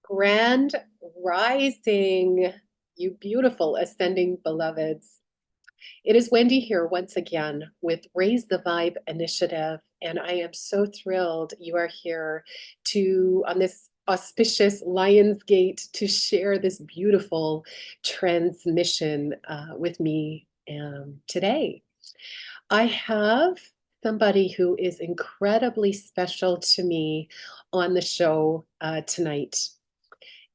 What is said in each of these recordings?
Grand Rising, you beautiful ascending beloveds. It is Wendy here once again with Raise the Vibe Initiative, and I am so thrilled you are here on this auspicious Lionsgate to share this beautiful transmission with me today. I have somebody who is incredibly special to me on the show tonight.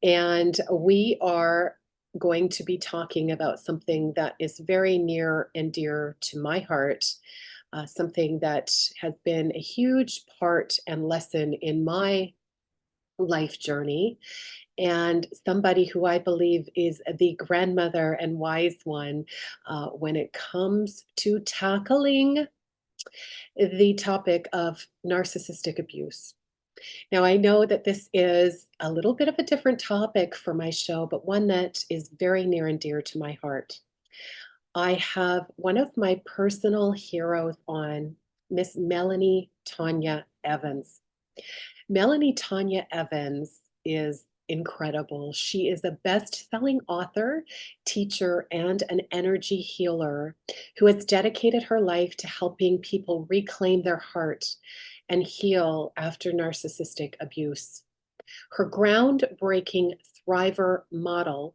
And we are going to be talking about something that is very near and dear to my heart, something that has been a huge part and lesson in my life journey, and somebody who I believe is the grandmother and wise one when it comes to tackling the topic of narcissistic abuse. Now, I know that this is a little bit of a different topic for my show, but one that is very near and dear to my heart. I have one of my personal heroes on, Miss Melanie Tonia Evans. Melanie Tonia Evans is incredible. She is a best-selling author, teacher, and an energy healer who has dedicated her life to helping people reclaim their heart and heal after narcissistic abuse. Her groundbreaking Thriver model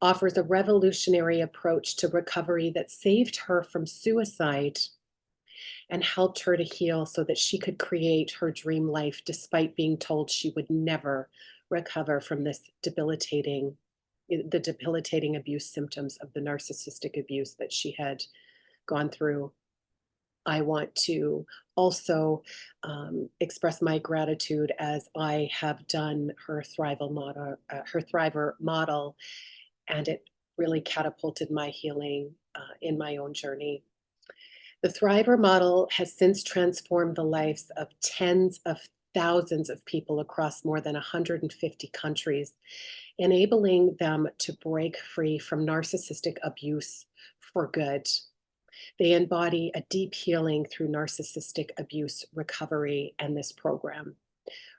offers a revolutionary approach to recovery that saved her from suicide and helped her to heal so that she could create her dream life despite being told she would never recover from the debilitating abuse symptoms of the narcissistic abuse that she had gone through. I want to also express my gratitude as I have done her Thriver model, and it really catapulted my healing in my own journey. The Thriver model has since transformed the lives of tens of thousands of people across more than 150 countries, enabling them to break free from narcissistic abuse for good. They embody a deep healing through narcissistic abuse recovery and this program.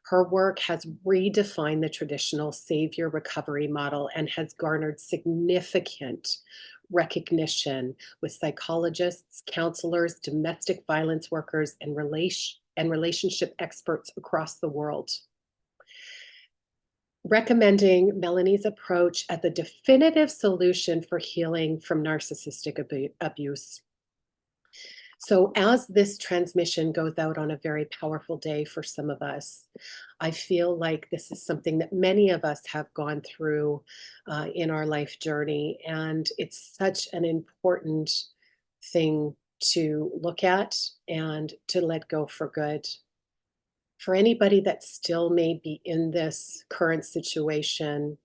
Her work has redefined the traditional savior recovery model and has garnered significant recognition with psychologists, counselors, domestic violence workers, and relationship experts across the world, recommending Melanie's approach as a definitive solution for healing from narcissistic abuse. So, as this transmission goes out on a very powerful day for some of us, I feel like this is something that many of us have gone through in our life journey. And it's such an important thing to look at and to let go for good. For anybody that still may be in this current situation,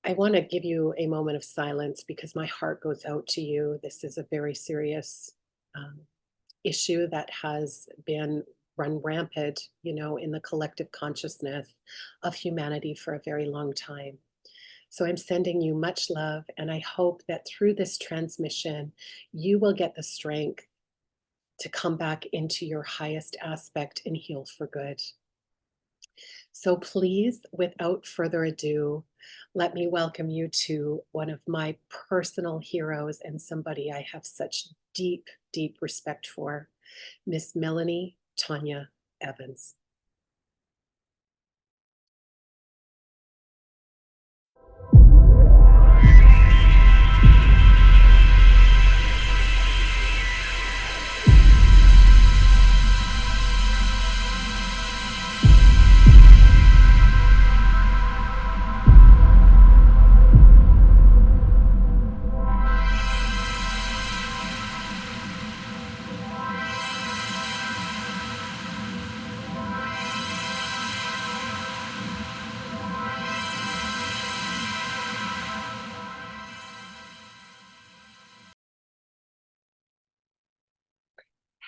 I want to give you a moment of silence because my heart goes out to you. This is a very serious um, issue that has been run rampant, in the collective consciousness of humanity for a very long time. So I'm sending you much love, and I hope that through this transmission, you will get the strength to come back into your highest aspect and heal for good. So please, without further ado, let me welcome you to one of my personal heroes and somebody I have such deep, deep respect for, Miss Melanie Tonia Evans.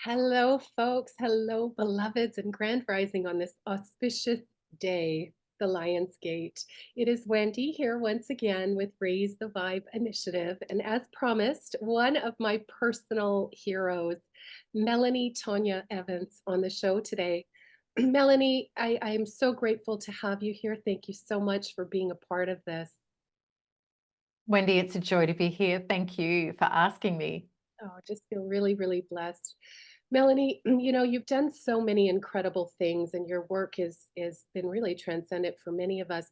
Hello, folks. Hello, beloveds and Grand Rising on this auspicious day, the Lionsgate. It is Wendy here once again with Raise the Vibe Initiative. And as promised, one of my personal heroes, Melanie Tonia Evans, on the show today. Melanie, I am so grateful to have you here. Thank you so much for being a part of this. Wendy, it's a joy to be here. Thank you for asking me. Oh, I just feel really, really blessed. Melanie, you've done so many incredible things and your work is been really transcendent for many of us.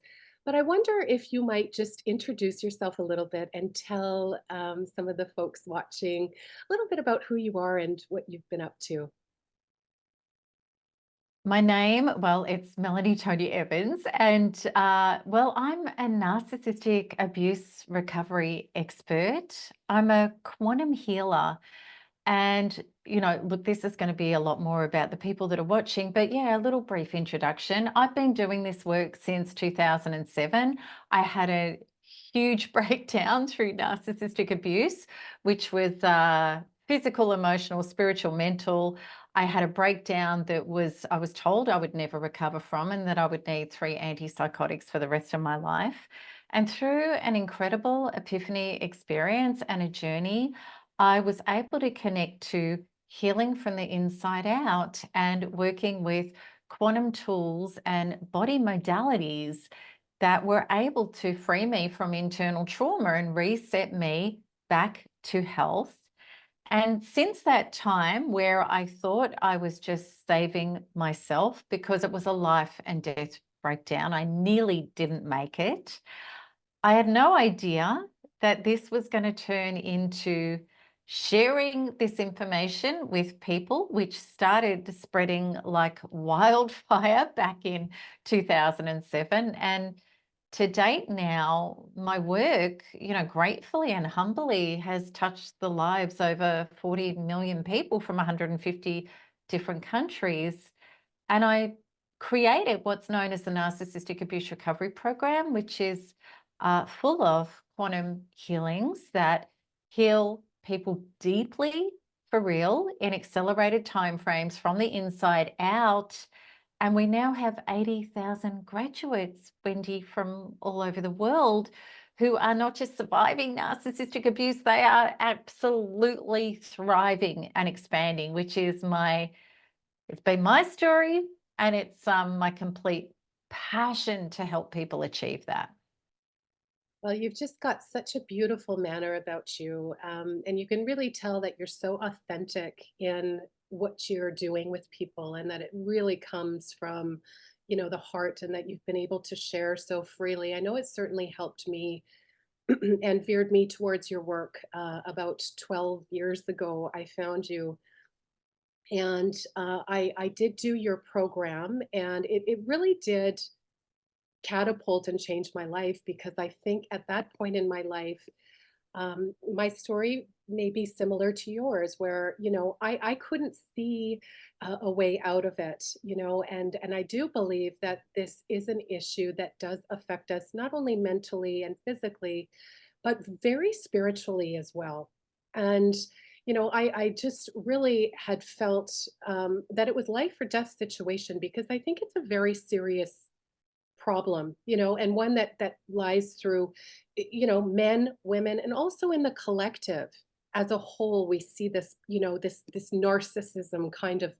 But I wonder if you might just introduce yourself a little bit and tell some of the folks watching a little bit about who you are and what you've been up to. My name, well, it's Melanie Tonia Evans, and I'm a narcissistic abuse recovery expert. I'm a quantum healer. And, look, this is going to be a lot more about the people that are watching, but yeah, a little brief introduction. I've been doing this work since 2007. I had a huge breakdown through narcissistic abuse, which was physical, emotional, spiritual, mental. I had a breakdown I was told I would never recover from, and that I would need 3 antipsychotics for the rest of my life. And through an incredible epiphany experience and a journey, I was able to connect to healing from the inside out and working with quantum tools and body modalities that were able to free me from internal trauma and reset me back to health. And since that time, where I thought I was just saving myself because it was a life and death breakdown, I nearly didn't make it. I had no idea that this was going to turn into sharing this information with people, which started spreading like wildfire back in 2007. And to date now, my work, gratefully and humbly has touched the lives over 40 million people from 150 different countries. And I created what's known as the Narcissistic Abuse Recovery Program, which is full of quantum healings that heal people deeply for real in accelerated timeframes from the inside out. And we now have 80,000 graduates, Wendy, from all over the world who are not just surviving narcissistic abuse, they are absolutely thriving and expanding, which is it's been my story, and it's my complete passion to help people achieve that. Well, you've just got such a beautiful manner about you. And you can really tell that you're so authentic in what you're doing with people and that it really comes from, the heart and that you've been able to share so freely. I know it certainly helped me and veered me towards your work about 12 years ago. I found you and I did do your program and it really did catapult and change my life because I think at that point in my life, my story may be similar to yours, where I couldn't see a way out of it, and I do believe that this is an issue that does affect us not only mentally and physically, but very spiritually as well. And I just really had felt that it was life or death situation because I think it's a very serious problem, and one that lies through, men, women, and also in the collective as a whole. We see this, this narcissism kind of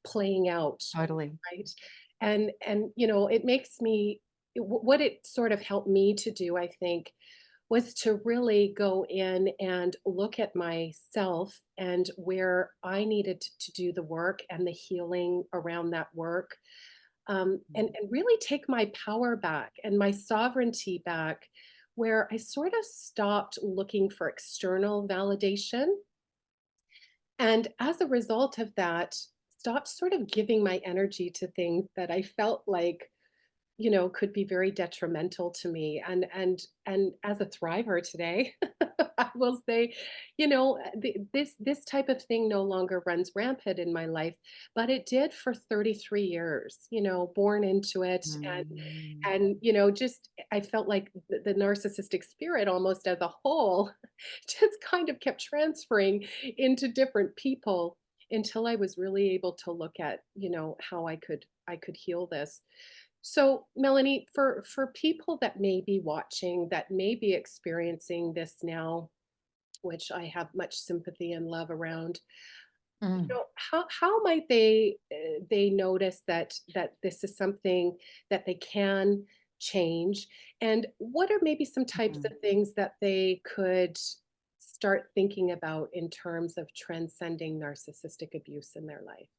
playing out, Totally. right? And it makes me what it sort of helped me to do, I think, was to really go in and look at myself and where I needed to do the work and the healing around that work, and really take my power back and my sovereignty back, where I sort of stopped looking for external validation. And as a result of that, stopped sort of giving my energy to things that I felt like could be very detrimental to me. And as a thriver today, I will say, this type of thing no longer runs rampant in my life, but it did for 33 years, born into it. Mm. And just I felt like the narcissistic spirit almost as a whole just kind of kept transferring into different people until I was really able to look at, how I could heal this. So, Melanie, for people that may be watching, that may be experiencing this now, which I have much sympathy and love around, Mm, How might they notice that this is something that they can change? And what are maybe some types mhm. of things that they could start thinking about in terms of transcending narcissistic abuse in their life?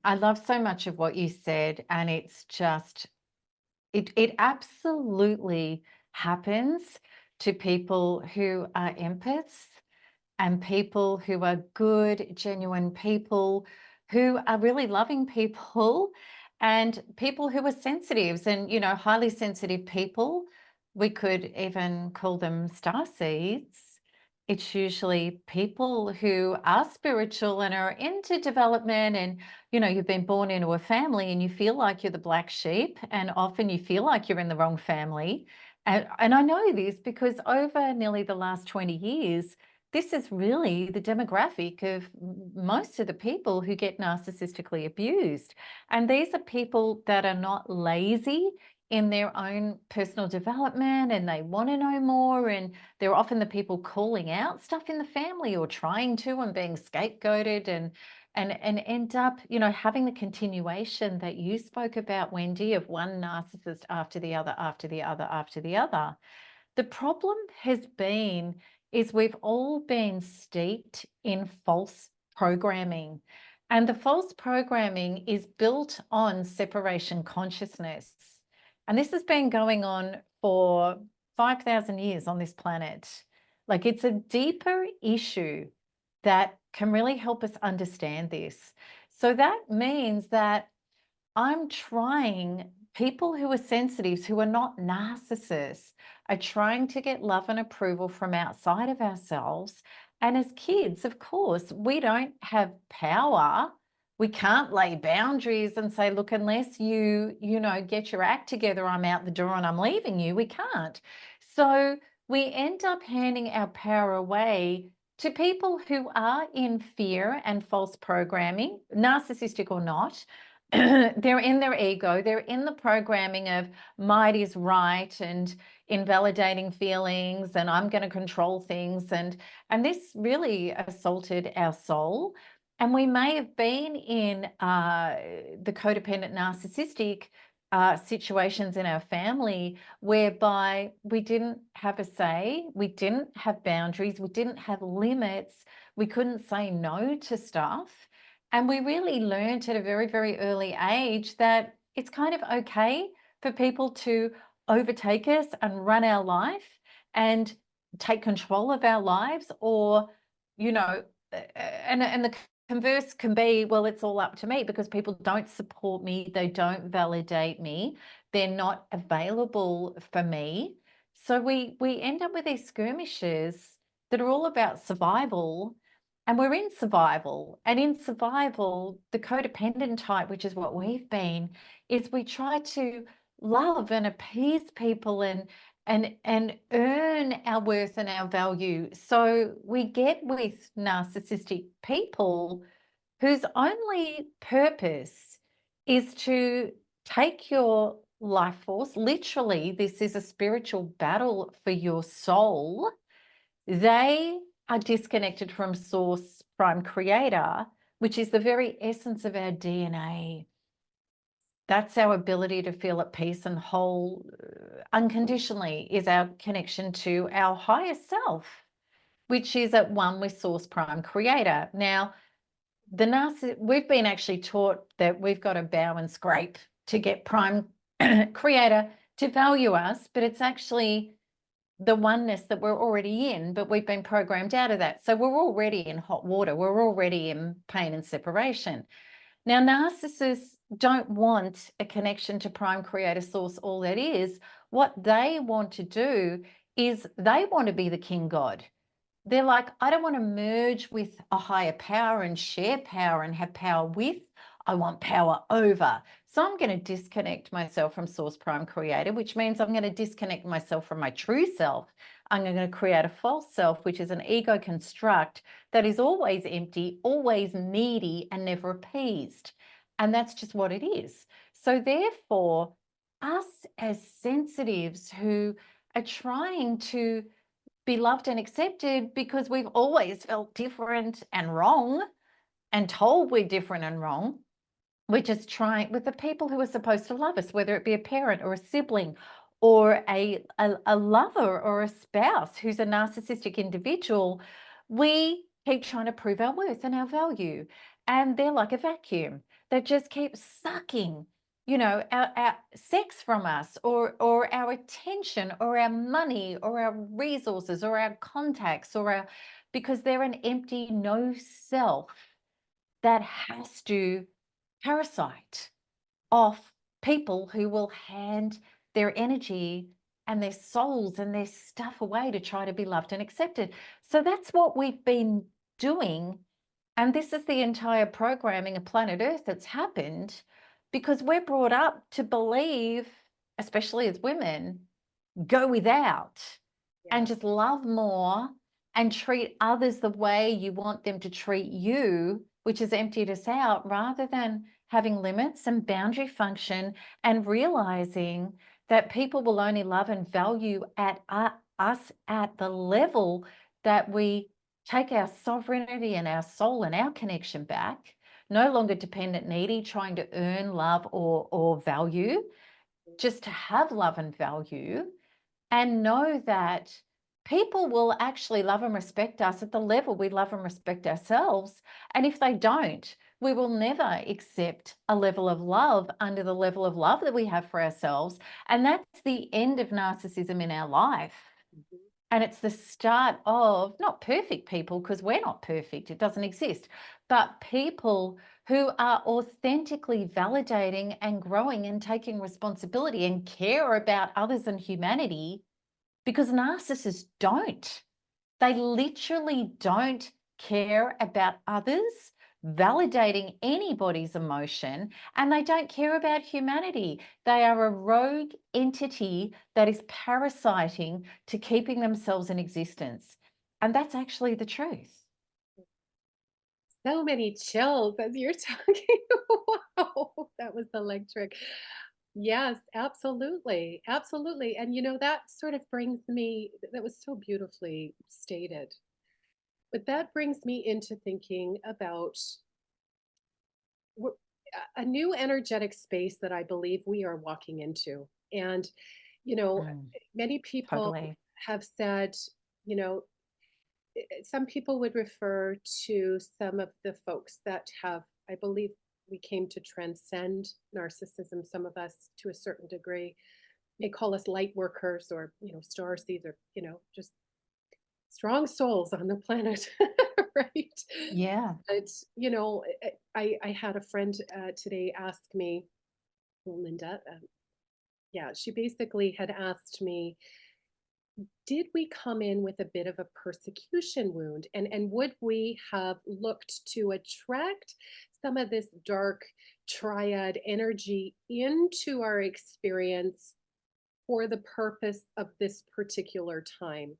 I love so much of what you said, and it's just it absolutely happens to people who are empaths and people who are good, genuine people who are really loving people and people who are sensitives and, highly sensitive people. We could even call them star seeds. It's usually people who are spiritual and are into development. And, you've been born into a family and you feel like you're the black sheep. And often you feel like you're in the wrong family. And I know this because over nearly the last 20 years, this is really the demographic of most of the people who get narcissistically abused. And these are people that are not lazy in their own personal development and they want to know more. And they're often the people calling out stuff in the family or trying to and being scapegoated and end up, having the continuation that you spoke about, Wendy, of one narcissist after the other, after the other, after the other. The problem has been is we've all been steeped in false programming. And the false programming is built on separation consciousness. And this has been going on for 5,000 years on this planet. Like it's a deeper issue that can really help us understand this. So that means that I'm trying people who are sensitives, who are not narcissists, are trying to get love and approval from outside of ourselves. And as kids, of course, we don't have power. We can't lay boundaries and say, look, unless you get your act together, I'm out the door and I'm leaving you. We can't. So we end up handing our power away to people who are in fear and false programming, narcissistic or not. They're in their ego, they're in the programming of might is right and invalidating feelings and I'm going to control things, and this really assaulted our soul. And we may have been in the codependent narcissistic situations in our family whereby we didn't have a say, we didn't have boundaries, we didn't have limits, we couldn't say no to stuff. And we really learned at a very, very early age that it's kind of okay for people to overtake us and run our life and take control of our lives, or, and the converse can be, well, it's all up to me because people don't support me, they don't validate me, they're not available for me. So we end up with these skirmishes that are all about survival, and we're in survival. And in survival, the codependent type, which is what we've been, is we try to love and appease people and earn our worth and our value. So we get with narcissistic people whose only purpose is to take your life force. Literally, this is a spiritual battle for your soul. They are disconnected from source prime creator, which is the very essence of our DNA. That's our ability to feel at peace and whole unconditionally, is our connection to our higher self, which is at one with source prime creator. Now, we've been actually taught that we've got to bow and scrape to get prime creator to value us, but it's actually the oneness that we're already in, but we've been programmed out of that. So we're already in hot water. We're already in pain and separation. Now, narcissists don't want a connection to prime creator source. All that is, what they want to do is they want to be the king god. They're like, I don't want to merge with a higher power and share power and have power with. I want power over. So I'm going to disconnect myself from source prime creator, which means I'm going to disconnect myself from my true self. I'm going to create a false self, which is an ego construct that is always empty, always needy, and never appeased. And that's just what it is. So therefore, us as sensitives who are trying to be loved and accepted because we've always felt different and wrong and told we're different and wrong. We're just trying with the people who are supposed to love us, whether it be a parent or a sibling or a lover or a spouse who's a narcissistic individual. We keep trying to prove our worth and our value. And they're like a vacuum that just keeps sucking, our sex from us or our attention or our money or our resources or our contacts because they're an empty no self that has to parasite off people who will hand their energy and their souls and their stuff away to try to be loved and accepted. So that's what we've been doing. And this is the entire programming of planet Earth that's happened because we're brought up to believe, especially as women, go without and Yeah. just love more and treat others the way you want them to treat you, which has emptied us out, rather than having limits and boundary function and realizing that people will only love and value us at the level that we take our sovereignty and our soul and our connection back, no longer dependent, needy, trying to earn love or value, just to have love and value, and know that people will actually love and respect us at the level we love and respect ourselves. And if they don't, we will never accept a level of love under the level of love that we have for ourselves. And that's the end of narcissism in our life. Mhm. And it's the start of not perfect people, because we're not perfect, it doesn't exist, but people who are authentically validating and growing and taking responsibility and care about others and humanity, because narcissists don't. They literally don't care about others, validating anybody's emotion, and they don't care about humanity. They are a rogue entity that is parasiting to keeping themselves in existence. And that's actually the truth. So many chills as you're talking. Wow, that was electric. Yes, absolutely. Absolutely. And that sort of brings me, that was so beautifully stated. But that brings me into thinking about a new energetic space that I believe we are walking into. And, you know, Mm, many people totally. have said, you know, some people would refer to some of the folks that have, I believe, we came to transcend narcissism, some of us to a certain degree. They call us light workers or, star seeds or, just strong souls on the planet, right? Yeah. But, I had a friend today ask me, Linda, yeah, she basically had asked me, did we come in with a bit of a persecution wound, and would we have looked to attract some of this dark triad energy into our experience for the purpose of this particular time?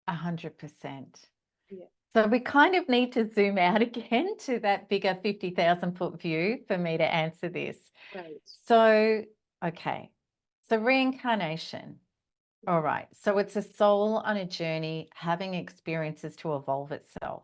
100%. Yeah, So we kind of need to zoom out again to that bigger 50,000-foot view for me to answer this. right. So, okay. So reincarnation. All Mhm. right. So it's a soul on a journey having experiences to evolve itself.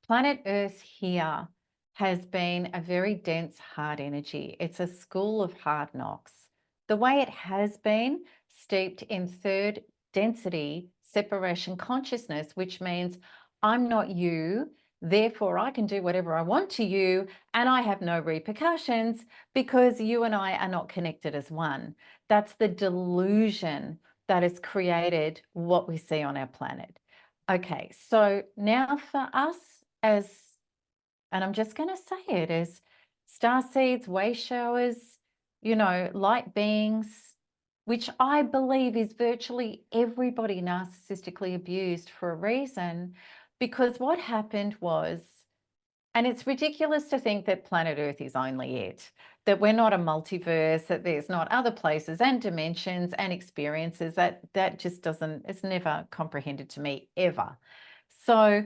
Planet Earth here has been a very dense, hard energy. It's a school of hard knocks. The way it has been steeped in third density separation consciousness, which means I'm not you, therefore I can do whatever I want to you, and I have no repercussions because you and I are not connected as one. That's the delusion that has created what we see on our planet. Okay, so now for us as, and I'm just going to say it, as star seeds, way showers, light beings, which I believe is virtually everybody narcissistically abused for a reason, because what happened was, and it's ridiculous to think that planet Earth is only it, that we're not a multiverse, that there's not other places and dimensions and experiences. That just doesn't, it's never comprehended to me ever. So,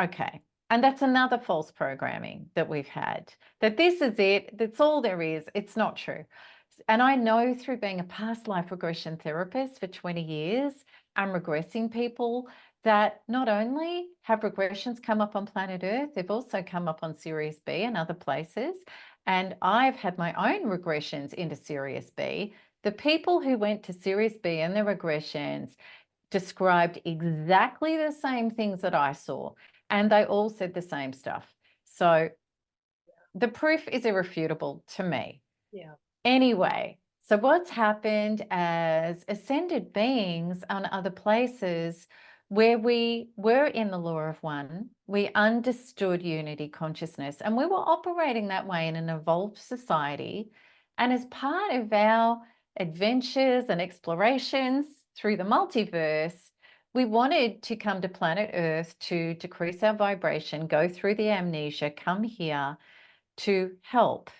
okay. And that's another false programming that we've had, that this is it, that's all there is. It's not true. And I know through being a past life regression therapist for 20 years and regressing people that not only have regressions come up on planet Earth, they've also come up on Sirius B and other places. And I've had my own regressions into Sirius B. The people who went to Sirius B and their regressions described exactly the same things that I saw, and they all said the same stuff. So the proof is irrefutable to me. Yeah. Anyway, so what's happened as ascended beings on other places where we were in the law of one, we understood unity consciousness, and we were operating that way in an evolved society. And as part of our adventures and explorations through the multiverse, we wanted to come to planet Earth to decrease our vibration, go through the amnesia, come here to help.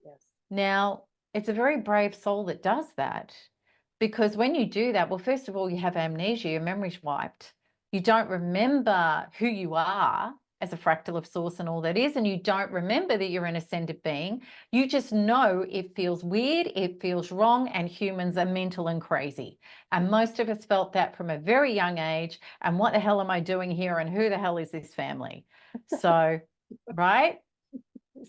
Yes. Now, it's a very brave soul that does that, because when you do that, well, first of all, you have amnesia, your memory's wiped. You don't remember who you are as a fractal of source and all that is, and you don't remember that you're an ascended being. You just know it feels weird, it feels wrong, and humans are mental and crazy. And most of us felt that from a very young age. And what the hell am I doing here? And who the hell is this family? So, right?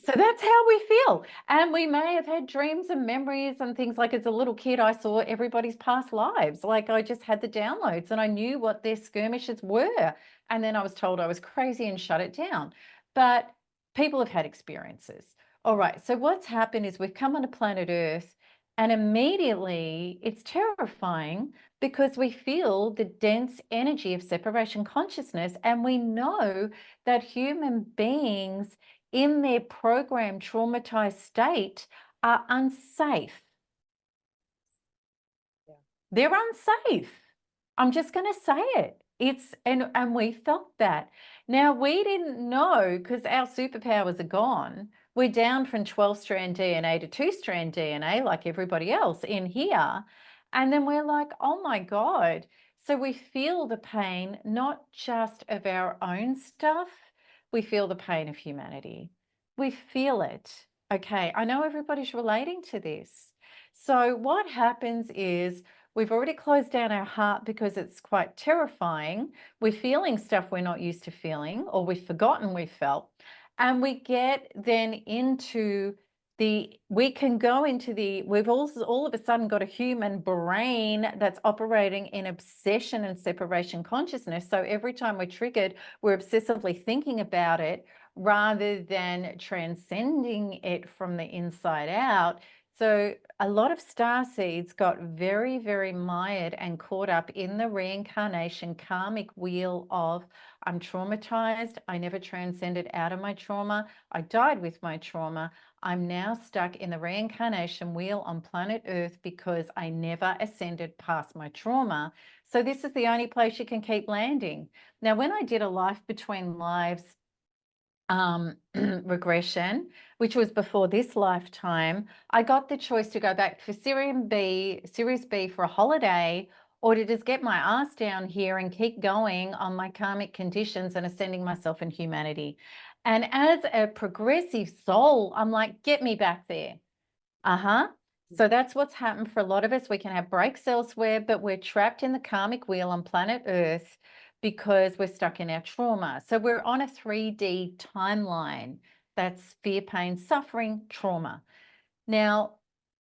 So that's how we feel. And we may have had dreams and memories and things. Like as a little kid, I saw everybody's past lives. Like I just had the downloads and I knew what their skirmishes were. And then I was told I was crazy and shut it down. But people have had experiences. All right. So what's happened is we've come onto planet Earth, and immediately it's terrifying because we feel the dense energy of separation consciousness. And we know that human beings in their programmed traumatized state are unsafe. Yeah. They're unsafe. I'm just going to say it. And we felt that. Now we didn't know, because our superpowers are gone. We're down from 12-strand DNA to 2-strand DNA like everybody else in here. And then we're like, oh my God. So we feel the pain, not just of our own stuff, we feel the pain of humanity. We feel it. Okay, I know everybody's relating to this. So what happens is we've already closed down our heart because it's quite terrifying. We're feeling stuff we're not used to feeling, or we've forgotten we felt. And we get then into we can go into we've also all of a sudden got a human brain that's operating in obsession and separation consciousness. So every time we're triggered, we're obsessively thinking about it rather than transcending it from the inside out. So a lot of starseeds got very, very mired and caught up in the reincarnation karmic wheel of, I'm traumatized, I never transcended out of my trauma, I died with my trauma, I'm now stuck in the reincarnation wheel on planet Earth because I never ascended past my trauma. So this is the only place you can keep landing. Now, when I did a life between lives regression, which was before this lifetime, I got the choice to go back for Series B for a holiday, or to just get my ass down here and keep going on my karmic conditions and ascending myself in humanity. And as a progressive soul, I'm like, get me back there. So that's what's happened for a lot of us. We can have breaks elsewhere, but we're trapped in the karmic wheel on planet Earth because we're stuck in our trauma. So we're on a 3D timeline. That's fear, pain, suffering, trauma. Now,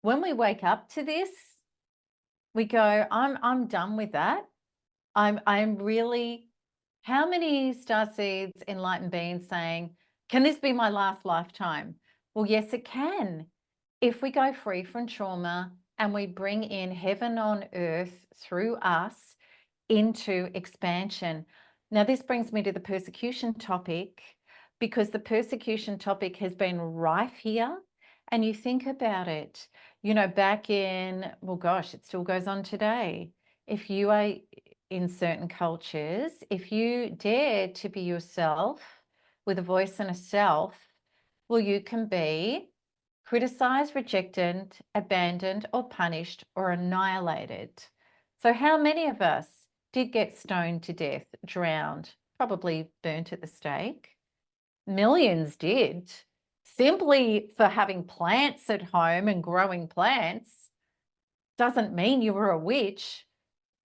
when we wake up to this, we go, I'm done with that. I'm really, how many starseeds, enlightened beings saying, can this be my last lifetime? Well, yes, it can. If we go free from trauma and we bring in heaven on earth through us into expansion. Now, this brings me to the persecution topic, because the persecution topic has been rife here. And you think about it, you know, back in, well, gosh, it still goes on today. If you are in certain cultures, if you dare to be yourself with a voice and a self, well, you can be criticized, rejected, abandoned, or punished, or annihilated. So how many of us did get stoned to death, drowned, probably burnt at the stake? Millions did, simply for having plants at home and growing plants. Doesn't mean you were a witch.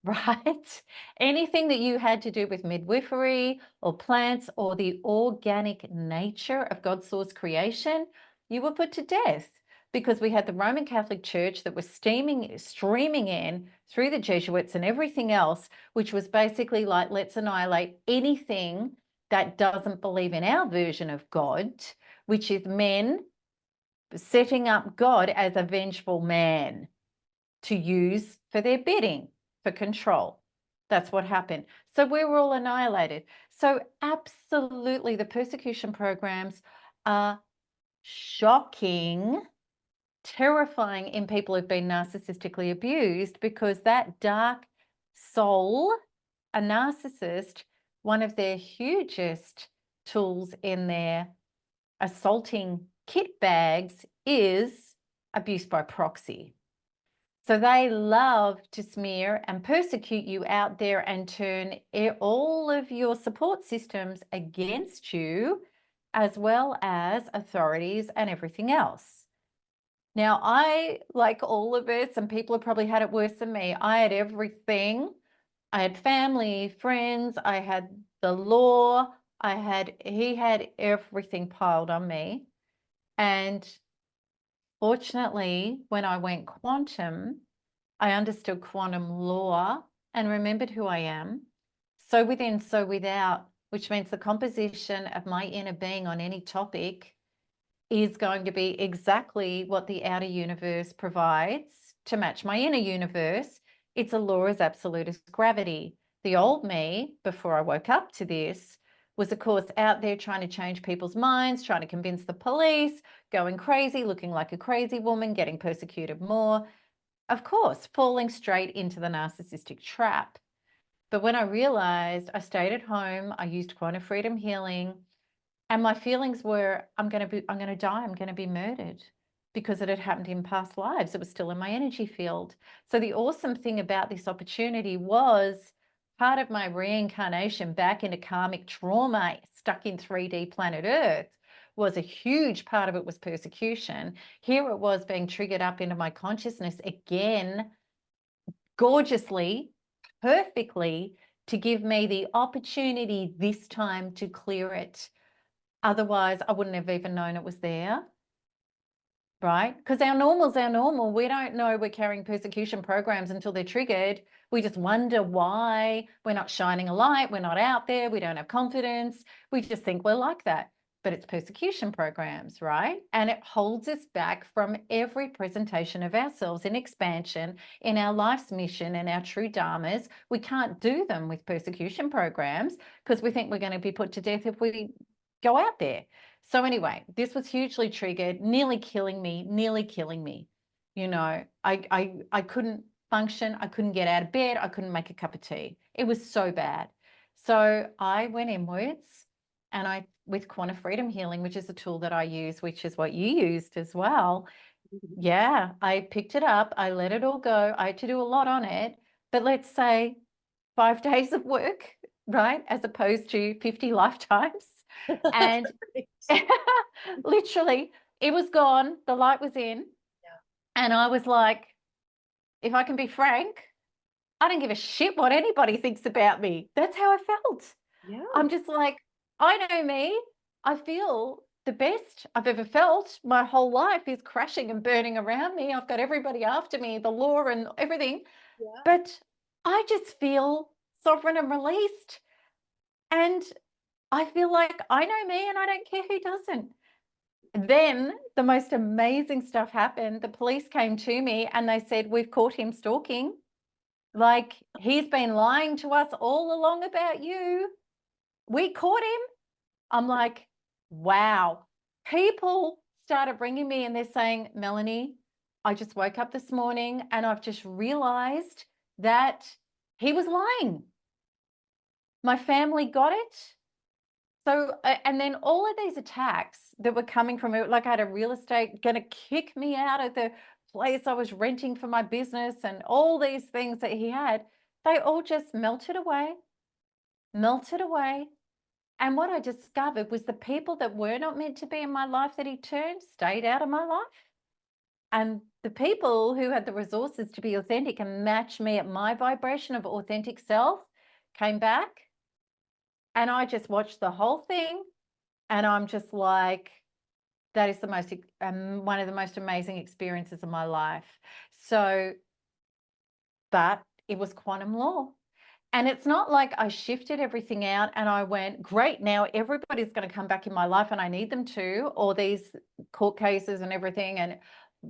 right? Anything that you had to do with midwifery or plants or the organic nature of God's source creation, you were put to death because we had the Roman Catholic Church that was streaming in through the Jesuits and everything else, which was basically like, let's annihilate anything that doesn't believe in our version of God, which is men setting up God as a vengeful man to use for their bidding, for control. That's what happened. So we were all annihilated. So absolutely, the persecution programs are shocking, terrifying in people who've been narcissistically abused, because that dark soul, a narcissist, one of their hugest tools in their assaulting kit bags is abuse by proxy. So they love to smear and persecute you out there and turn all of your support systems against you, as well as authorities and everything else. Now, I, like all of us, and people have probably had it worse than me, I had everything. I had family, friends, I had the law, he had everything piled on me. And fortunately, when I went quantum, I understood quantum law and remembered who I am. So within, so without, which means the composition of my inner being on any topic is going to be exactly what the outer universe provides to match my inner universe. It's a law as absolute as gravity. The old me, before I woke up to this, was of course out there trying to change people's minds, trying to convince the police, going crazy, looking like a crazy woman, getting persecuted more. Of course, falling straight into the narcissistic trap. But when I realized, I stayed at home, I used quantum freedom healing, and my feelings were, I'm going to die, I'm going to be murdered, because it had happened in past lives. It was still in my energy field. So the awesome thing about this opportunity was part of my reincarnation back into karmic trauma, stuck in 3D planet Earth, was a huge part of it was persecution. Here it was being triggered up into my consciousness again, gorgeously, perfectly, to give me the opportunity this time to clear it. Otherwise, I wouldn't have even known it was there, right? Because our normal's our normal. We don't know we're carrying persecution programs until they're triggered. We just wonder why we're not shining a light. We're not out there. We don't have confidence. We just think we're like that. But it's persecution programs, right? And it holds us back from every presentation of ourselves in expansion, in our life's mission and our true dharmas. We can't do them with persecution programs because we think we're going to be put to death if we go out there. So anyway, this was hugely triggered, nearly killing me, nearly killing me. You know, I couldn't function. I couldn't get out of bed. I couldn't make a cup of tea. It was so bad. So I went inwards, and with quantum freedom healing, which is a tool that I use, which is what you used as well. Yeah, I picked it up. I let it all go. I had to do a lot on it, but let's say 5 days of work, right? As opposed to 50 lifetimes. And literally, it was gone. The light was in. Yeah. And I was like, if I can be frank, I don't give a shit what anybody thinks about me. That's how I felt. Yeah. I'm just like, I know me. I feel the best I've ever felt. My whole life is crashing and burning around me. I've got everybody after me, the law and everything. Yeah. But I just feel sovereign and released. And I feel like I know me and I don't care who doesn't. Then the most amazing stuff happened. The police came to me and they said, we've caught him stalking. Like, he's been lying to us all along about you. We caught him. I'm like, wow. People started ringing me and they're saying, Melanie, I just woke up this morning and I've just realized that he was lying. My family got it. So, and then all of these attacks that were coming from it, like I had a real estate going to kick me out of the place I was renting for my business, and all these things that he had, they all just melted away, melted away. And what I discovered was the people that were not meant to be in my life that he turned stayed out of my life. And the people who had the resources to be authentic and match me at my vibration of authentic self came back, and I just watched the whole thing, and I'm just like, that is the most one of the most amazing experiences of my life. So, but it was quantum law. And it's not like I shifted everything out and I went, great, now everybody's going to come back in my life and I need them to, or these court cases and everything, and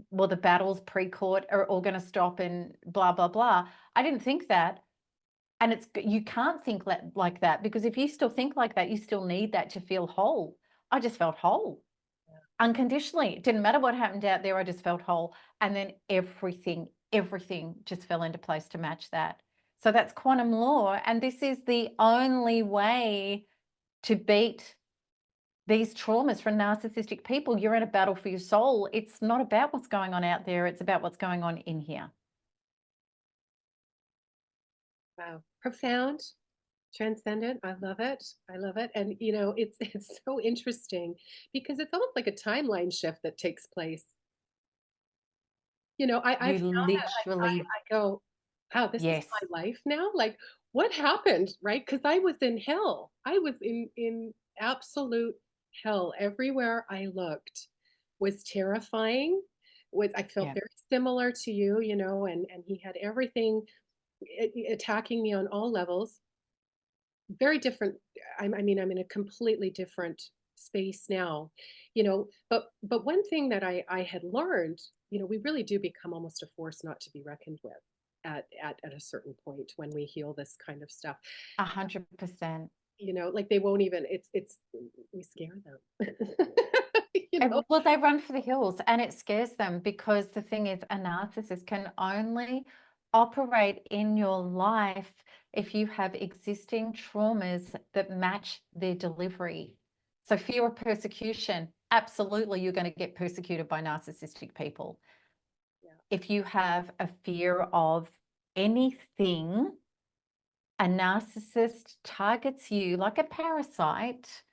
well, the battles pre-court are all going to stop and blah, blah, blah. I didn't think that. And you can't think like that, because if you still think like that, you still need that to feel whole. I just felt whole unconditionally. It didn't matter what happened out there. I just felt whole. And then everything just fell into place to match that. So that's quantum law. And this is the only way to beat these traumas from narcissistic people. You're in a battle for your soul. It's not about what's going on out there. It's about what's going on in here. Wow. Profound, transcendent. I love it. I love it. And it's so interesting because it's almost like a timeline shift that takes place. I've You found that literally, I go, wow, this is yes, my life now. Like, what happened, right? Because I was in hell. I was in absolute hell. Everywhere I looked was terrifying. I felt yeah, very similar to you, and he had everything attacking me on all levels. Very different. I'm in a completely different space now, but one thing that I had learned, we really do become almost a force not to be reckoned with at a certain point when we heal this kind of stuff. 100%. Like they won't even, it's we scare them. you know Well, they run for the hills, and it scares them, because the thing is, a narcissist can only operate in your life if you have existing traumas that match their delivery. So fear of persecution, absolutely, you're going to get persecuted by narcissistic people. yeah, If you have a fear of anything, a narcissist targets you like a parasite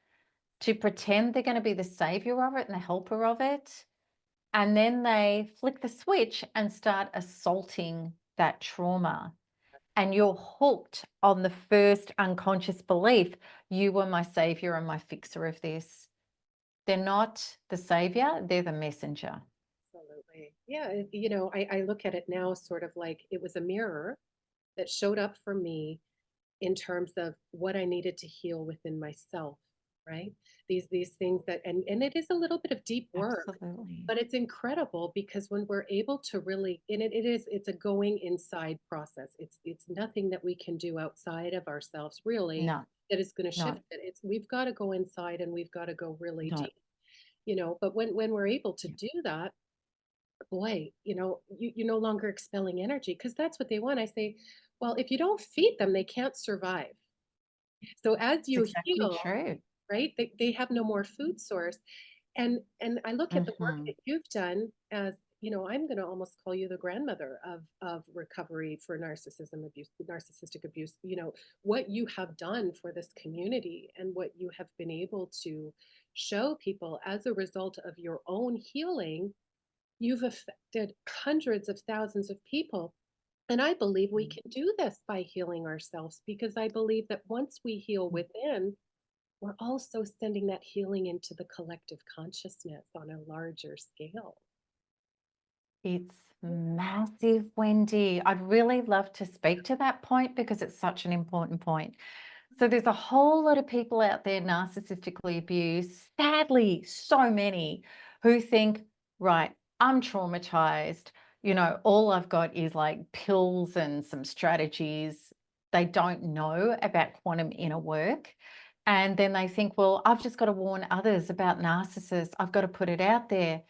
to pretend they're going to be the savior of it and the helper of it. And then they flick the switch and start assaulting that trauma. And you're hooked on the first unconscious belief, you were my savior and my fixer of this. They're not the savior, they're the messenger. absolutely. Yeah, I look at it now sort of like it was a mirror that showed up for me in terms of what I needed to heal within myself, right? These things and it is a little bit of deep work, Absolutely. but it's incredible because when we're able to really, and it's a going inside process. It's nothing that we can do outside of ourselves really No, that is going to shift no, it. We've got to go inside and we've got to go really no. deep, but when we're able to Yeah, do that, boy, you no longer expelling energy because that's what they want. I say, well, if you don't feed them, they can't survive. So as it's you exactly heal, true. right, they have no more food source. And I look at the work Hmm. that you've done as, I'm going to almost call you the grandmother of recovery for narcissistic abuse. What you have done for this community and what you have been able to show people as a result of your own healing. You've affected hundreds of thousands of people. And I believe we can do this by healing ourselves because I believe that once we heal within, we're also sending that healing into the collective consciousness on a larger scale. It's massive, Wendy. I'd really love to speak to that point because it's such an important point. So there's a whole lot of people out there narcissistically abused, sadly, so many who think, right, I'm traumatized. All I've got is like pills and some strategies. They don't know about quantum inner work. And then they think, well, I've just got to warn others about narcissists. I've got to put it out there.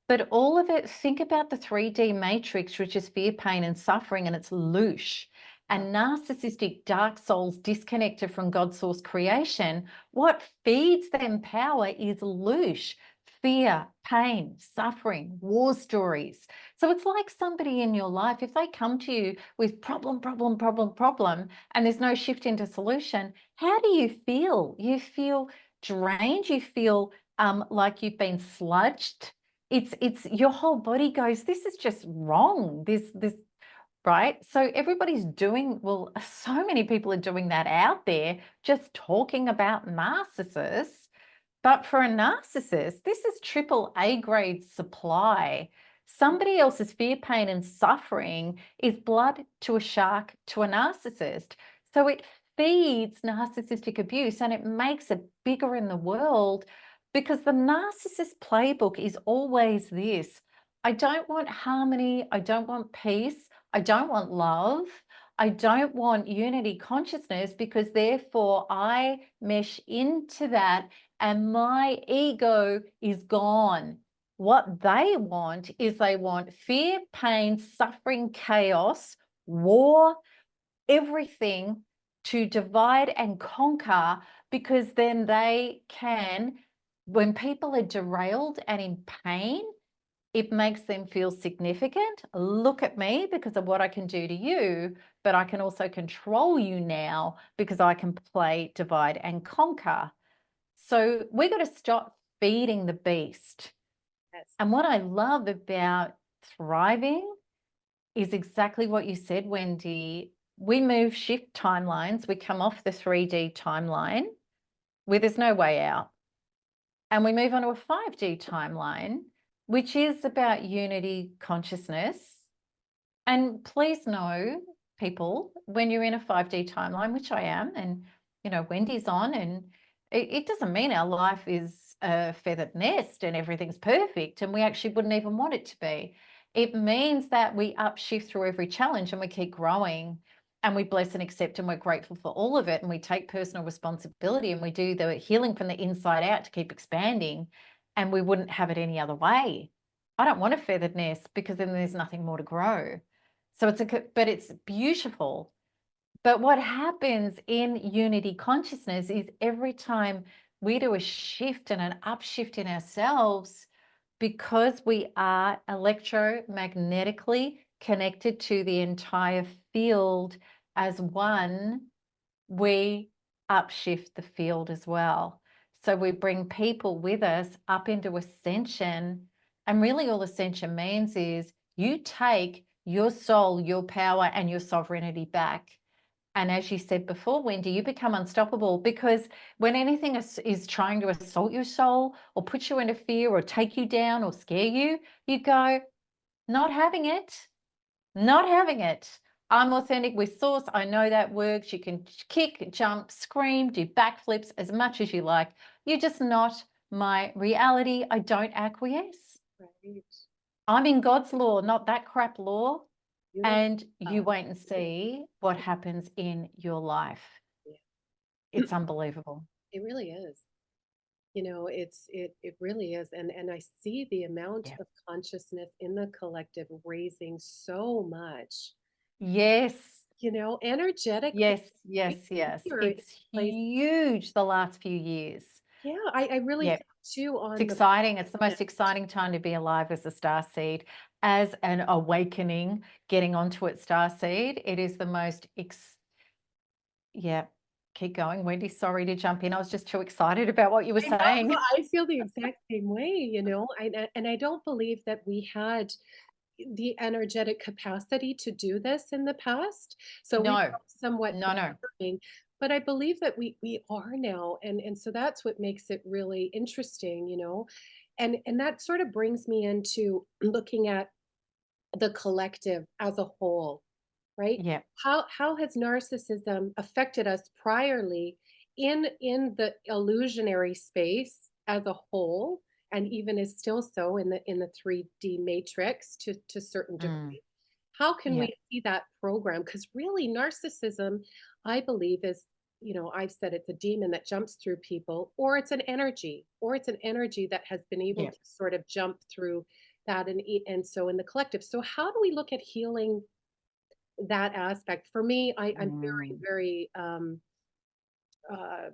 But all of it, think about the 3D matrix, which is fear, pain, and suffering, and it's loosh. Yeah. And narcissistic dark souls disconnected from God's source creation, what feeds them power is loosh, fear, pain, suffering, war stories. So it's like somebody in your life, if they come to you with problem, problem, problem, problem, and there's no shift into solution, how do you feel? You feel drained, you feel like you've been sludged, it's your whole body goes, this is just wrong. This right? So everybody's doing, well, so many people are doing that out there, just talking about narcissists. But for a narcissist, this is triple A grade supply. Somebody else's fear, pain, and suffering is blood to a shark to a narcissist. So it feeds narcissistic abuse and it makes it bigger in the world because the narcissist playbook is always this: I don't want harmony, I don't want peace, I don't want love, I don't want unity consciousness, because therefore I mesh into that and my ego is gone. What they want is they want fear, pain, suffering, chaos, war, everything to divide and conquer, because then they can, when people are derailed and in pain, it makes them feel significant. Look at me because of what I can do to you, but I can also control you now because I can play divide and conquer. So we got to stop feeding the beast. Yes. And what I love about thriving is exactly what you said, Wendy. We move shift timelines. We come off the 3D timeline where there's no way out. And we move on to a 5D timeline, which is about unity consciousness. And please know, people, when you're in a 5D timeline, which I am, and Wendy's on, and it doesn't mean our life is a feathered nest and everything's perfect, and we actually wouldn't even want it to be. It means that we upshift through every challenge and we keep growing, and we bless and accept, and we're grateful for all of it, and we take personal responsibility, and we do the healing from the inside out to keep expanding, and we wouldn't have it any other way. I don't want a feathered nest because then there's nothing more to grow. So but it's beautiful. But what happens in unity consciousness is every time we do a shift and an upshift in ourselves, because we are electromagnetically connected to the entire field as one, we upshift the field as well. So we bring people with us up into ascension. And really all ascension means is you take your soul, your power, and your sovereignty back. And as you said before, Wendy, you become unstoppable, because when anything is trying to assault your soul or put you into fear or take you down or scare you, you go, not having it. Not having it. I'm authentic with source. I know that works. You can kick, jump, scream, do backflips as much as you like. You're just not my reality. I don't acquiesce. Right. I'm in God's law, not that crap law. Beautiful. And you wait and see what happens in your life. Yeah. It's unbelievable. It really is. It really is. And I see the amount Yeah. of consciousness in the collective raising so much, Yes. energetically. Yes. Yes. Yes. Here in It's place. huge the last few years. Yeah, I really Yeah. think too It's on the exciting. It's the planet. most exciting time to be alive as a star seed, as an awakening, getting onto its star seed. It is the most, yeah, keep going, Wendy. Sorry to jump in. I was just too excited about what you were I know, saying. I feel the exact same way. And I don't believe that we had the energetic capacity to do this in the past. So we No, felt somewhat no, no. behind, but I believe that we are now. And so that's what makes it really interesting. And that sort of brings me into looking at the collective as a whole, right? Yeah. How has narcissism affected us priorly in the illusionary space as a whole, and even is still so in the 3D matrix to certain Mm, degree? How can yeah. we see that program? Because really, narcissism, I believe, is, I've said it's a demon that jumps through people, or it's an energy, that has been able Yeah. to sort of jump through that and so in the collective. So how do we look at healing that aspect? For me, I'm very, Mm, very uh,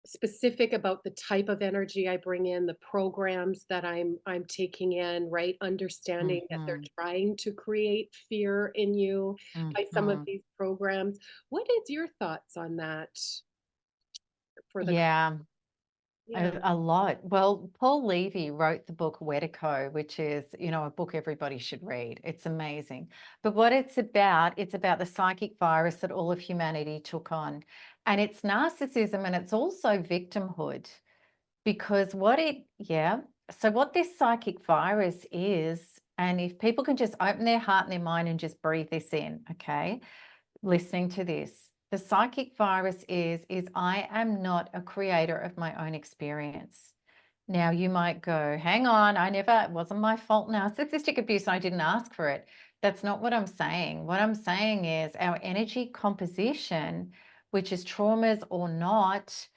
specific about the type of energy I bring in, the programs that I'm taking in, right? Understanding that they're mhm, trying to create fear in you by some of mhm. these programs. What is your thoughts on that for the Yeah. Yeah. A lot. Well, Paul Levy wrote the book Wetico, which is, a book everybody should read. It's amazing. But what it's about the psychic virus that all of humanity took on. And it's narcissism and it's also victimhood. Because so what this psychic virus is, and if people can just open their heart and their mind and just breathe this in, okay? Listening to this. The psychic virus is I am not a creator of my own experience. Now you might go, hang on, it wasn't my fault. Narcissistic abuse, I didn't ask for it. That's not what I'm saying. What I'm saying is our energy composition, which is traumas or not,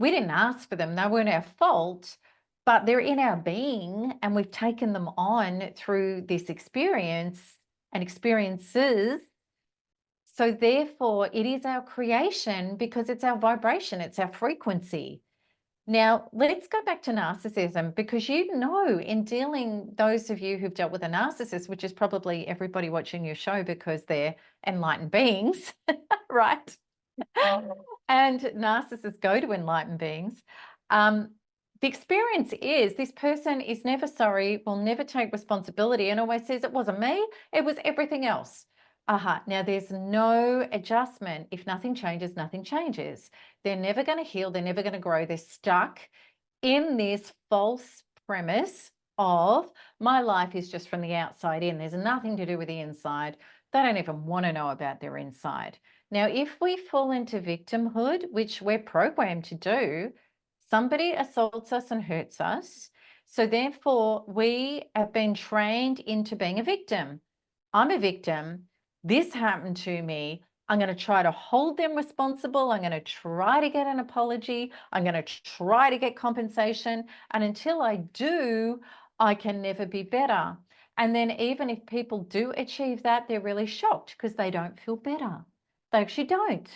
we didn't ask for them. They weren't our fault, but they're in our being and we've taken them on through this experience and experiences. So therefore, it is our creation because it's our vibration, it's our frequency. Now, let's go back to narcissism because in dealing, those of you who've dealt with a narcissist, which is probably everybody watching your show because they're enlightened beings, right? And narcissists go to enlightened beings. The experience is this person is never sorry, will never take responsibility, and always says, it wasn't me, it was everything else. Now, there's no adjustment. If nothing changes, nothing changes. They're never going to heal. They're never going to grow. They're stuck in this false premise of my life is just from the outside in. There's nothing to do with the inside. They don't even want to know about their inside. Now, if we fall into victimhood, which we're programmed to do, somebody assaults us and hurts us. So therefore, we have been trained into being a victim. I'm a victim. This happened to me. I'm going to try to hold them responsible. I'm going to try to get an apology. I'm going to try to get compensation. And until I do, I can never be better. And then even if people do achieve that, they're really shocked because they don't feel better. They actually don't.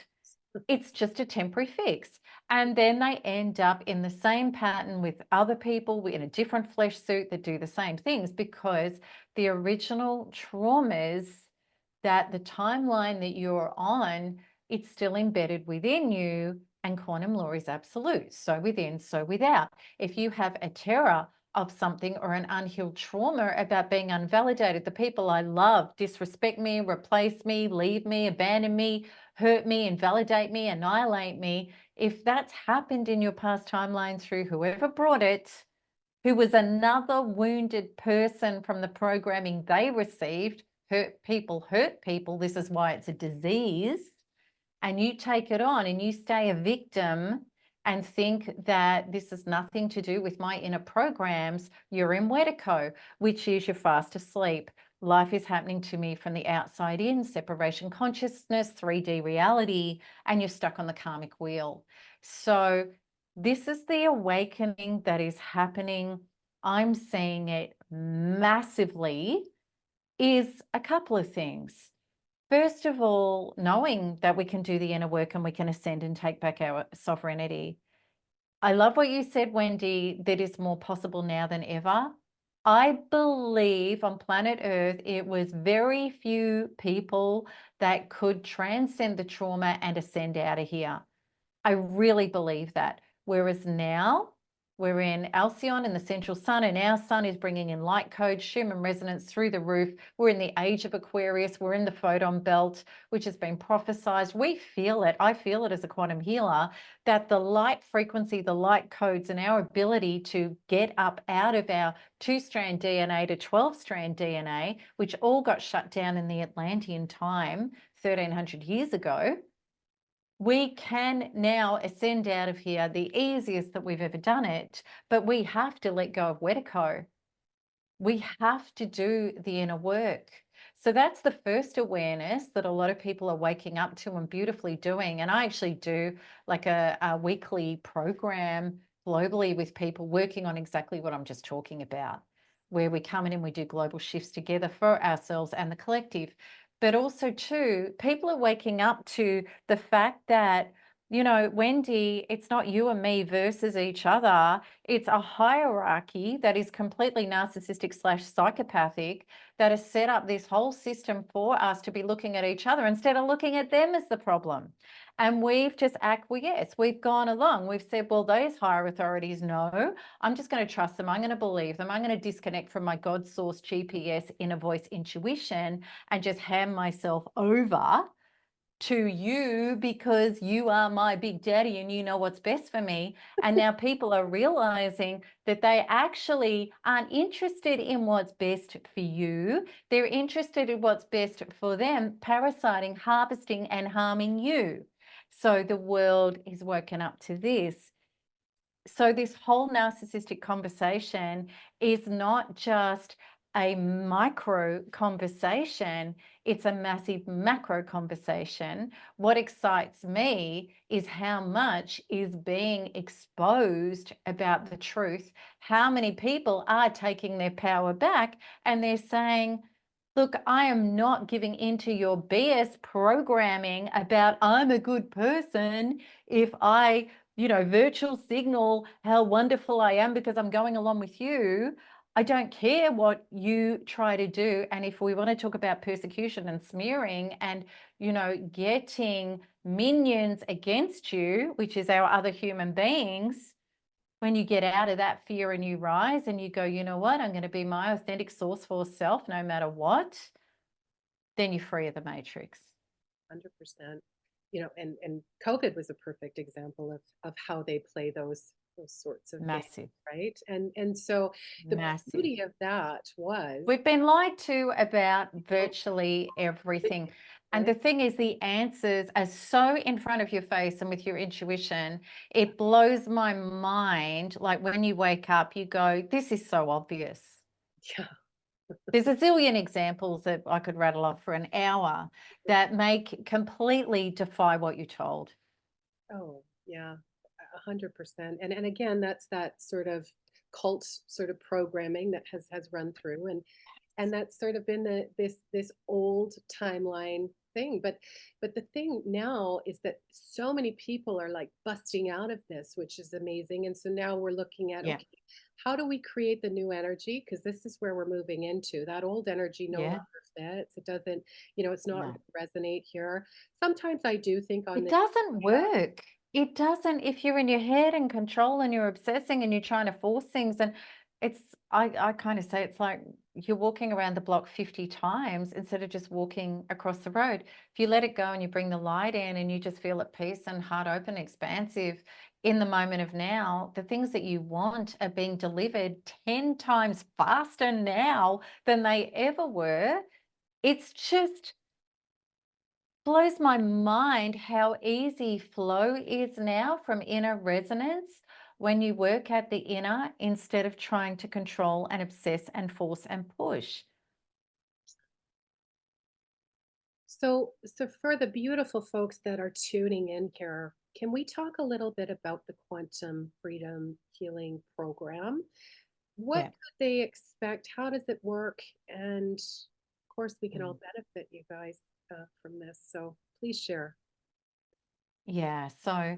It's just a temporary fix. And then they end up in the same pattern with other people in a different flesh suit that do the same things because the original traumas, that the timeline that you're on, it's still embedded within you, and quantum law is absolute. So within, so without. If you have a terror of something or an unhealed trauma about being unvalidated, the people I love disrespect me, replace me, leave me, abandon me, hurt me, invalidate me, annihilate me. If that's happened in your past timeline through whoever brought it, who was another wounded person from the programming they received, hurt people, this is why it's a disease, and you take it on and you stay a victim and think that this is nothing to do with my inner programs, you're in Wetico, which is you're fast asleep. Life is happening to me from the outside in, separation consciousness, 3D reality, and you're stuck on the karmic wheel. So this is the awakening that is happening. I'm seeing it massively, is a couple of things. First of all, knowing that we can do the inner work and we can ascend and take back our sovereignty. I love what you said, Wendy, that is more possible now than ever. I believe on planet Earth, it was very few people that could transcend the trauma and ascend out of here. I really believe that. Whereas now we're in Alcyon in the central sun, and our sun is bringing in light code, Schumann resonance through the roof. We're in the age of Aquarius. We're in the photon belt, which has been prophesized. We feel it. I feel it as a quantum healer, that the light frequency, the light codes, and our ability to get up out of our 2-strand DNA to 12-strand DNA, which all got shut down in the Atlantean time 1300 years ago, we can now ascend out of here the easiest that we've ever done it, but we have to let go of Wetico. We have to do the inner work. So that's the first awareness that a lot of people are waking up to and beautifully doing. And I actually do like a weekly program globally with people working on exactly what I'm just talking about, where we come in and we do global shifts together for ourselves and the collective. But also too, people are waking up to the fact that, Wendy, it's not you and me versus each other. It's a hierarchy that is completely narcissistic / psychopathic that has set up this whole system for us to be looking at each other instead of looking at them as the problem. And we've just acquiesced. We've gone along. We've said, well, those higher authorities know. I'm just going to trust them. I'm going to believe them. I'm going to disconnect from my God source GPS, inner voice, intuition, and just hand myself over to you because you are my big daddy and you know what's best for me. And now people are realizing that they actually aren't interested in what's best for you. They're interested in what's best for them, parasiting, harvesting, and harming you. So the world is woken up to this. So this whole narcissistic conversation is not just a micro conversation, it's a massive macro conversation. What excites me is how much is being exposed about the truth, how many people are taking their power back and they're saying, look, I am not giving into your BS programming about I'm a good person if I virtual signal how wonderful I am because I'm going along with you. I don't care what you try to do. And if we want to talk about persecution and smearing and, getting minions against you, which is our other human beings, when you get out of that fear and you rise and you go, you know what, I'm going to be my authentic source for self no matter what, then you're free of the matrix. 100%. And COVID was a perfect example of how they play those sorts of games, Massive, right? And so the massive. beauty of that was We've been lied to about virtually everything. And the thing is, the answers are so in front of your face and with your intuition, it blows my mind. Like when you wake up, you go, this is so obvious. yeah, There's a zillion examples that I could rattle off for an hour that completely defy what you're told. oh yeah, 100%. And again, that's that sort of cult sort of programming that has run through, and that's sort of been this old timeline thing. But the thing now is that so many people are like busting out of this, which is amazing. And so now we're looking at, Yeah. okay, how do we create the new energy? Because this is where we're moving into. That old energy no Yeah. longer fits. It doesn't, it's not No. going to resonate here. Sometimes I do think on It this, doesn't work. It doesn't if you're in your head and control and you're obsessing and you're trying to force things. And I kind of say it's like you're walking around the block 50 times instead of just walking across the road. If you let it go and you bring the light in and you just feel at peace and heart open, expansive in the moment of now, the things that you want are being delivered 10 times faster now than they ever were. It's just blows my mind how easy flow is now from inner resonance when you work at the inner instead of trying to control and obsess and force and push. So for the beautiful folks that are tuning in here, can we talk a little bit about the Quantum Freedom Healing Program? What Yeah. could they expect? How does it work? And of course, we can all benefit, you guys, from this. So please share. Yeah. So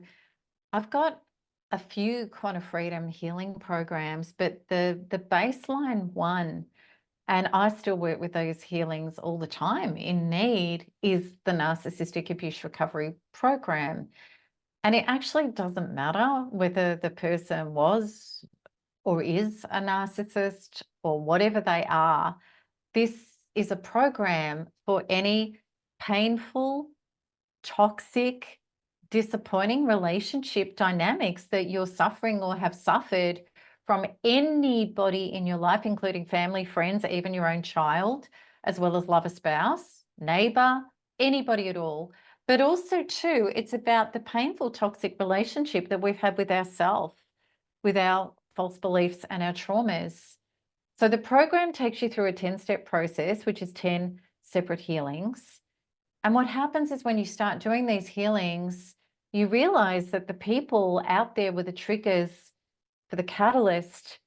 I've got a few quantum freedom healing programs, but the baseline one, and I still work with those healings all the time in need, is the Narcissistic Abuse Recovery Program. And it actually doesn't matter whether the person was or is a narcissist or whatever they are. This is a program for any painful, toxic, disappointing relationship dynamics that you're suffering or have suffered from anybody in your life, including family, friends, even your own child, as well as lover, spouse, neighbor, anybody at all. But also, too, it's about the painful, toxic relationship that we've had with ourselves, with our false beliefs and our traumas. So the program takes you through a 10-step process, which is 10 separate healings. And what happens is when you start doing these healings, you realize that the people out there with the triggers for the catalyst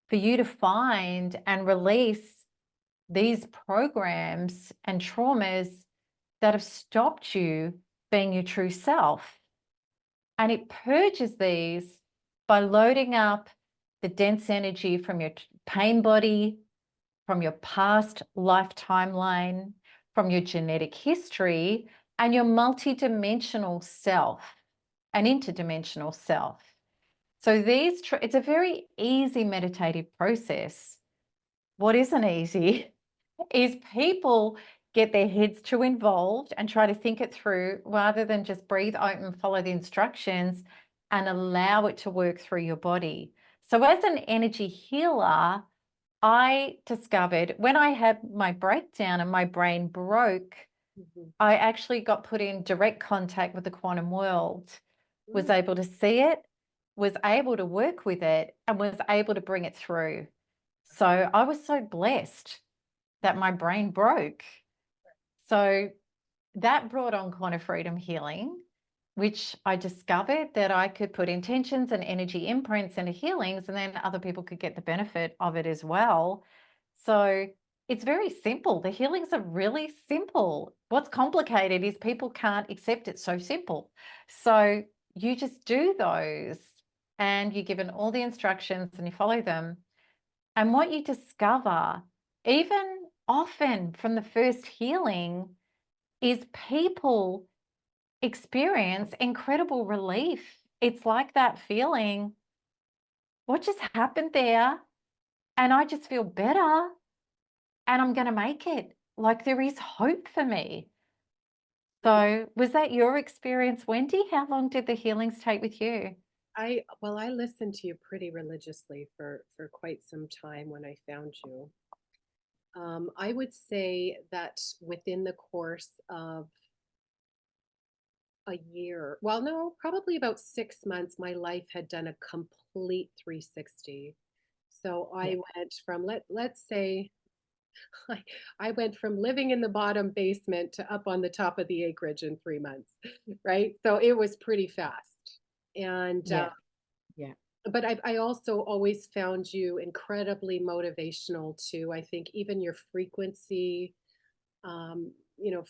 for you to find and release these programs and traumas that have stopped you being your true self. And it purges these by loading up the dense energy from your pain body, from your past life timeline, from your genetic history, and your multidimensional self and interdimensional self. So it's a very easy meditative process. What isn't easy is people get their heads too involved and try to think it through rather than just breathe open, follow the instructions, and allow it to work through your body. So as an energy healer, I discovered when I had my breakdown and my brain broke, Mhm. I actually got put in direct contact with the quantum world, was Mm. able to see it, was able to work with it, and was able to bring it through. So I was so blessed that my brain broke. So that brought on quantum freedom healing, which I discovered that I could put intentions and energy imprints into healings, and then other people could get the benefit of it as well. So it's very simple. The healings are really simple. What's complicated is people can't accept it's so simple. So you just do those and you're given all the instructions and you follow them. And what you discover, even often from the first healing, is people experience incredible relief. It's like that feeling, what just happened there? And I just feel better and I'm going to make it. Like there is hope for me. So, was that your experience, Wendy? How long did the healings take with you? I listened to you pretty religiously for quite some time when I found you. I would say that within the course of a year, well, no, probably about 6 months, my life had done a complete 360. So Yeah. I went from let's say I, I went from living in the bottom basement to up on the top of the acreage in 3 months, right? So it was pretty fast. And Yeah. Yeah. but I also always found you incredibly motivational too. I think even your frequency, you know,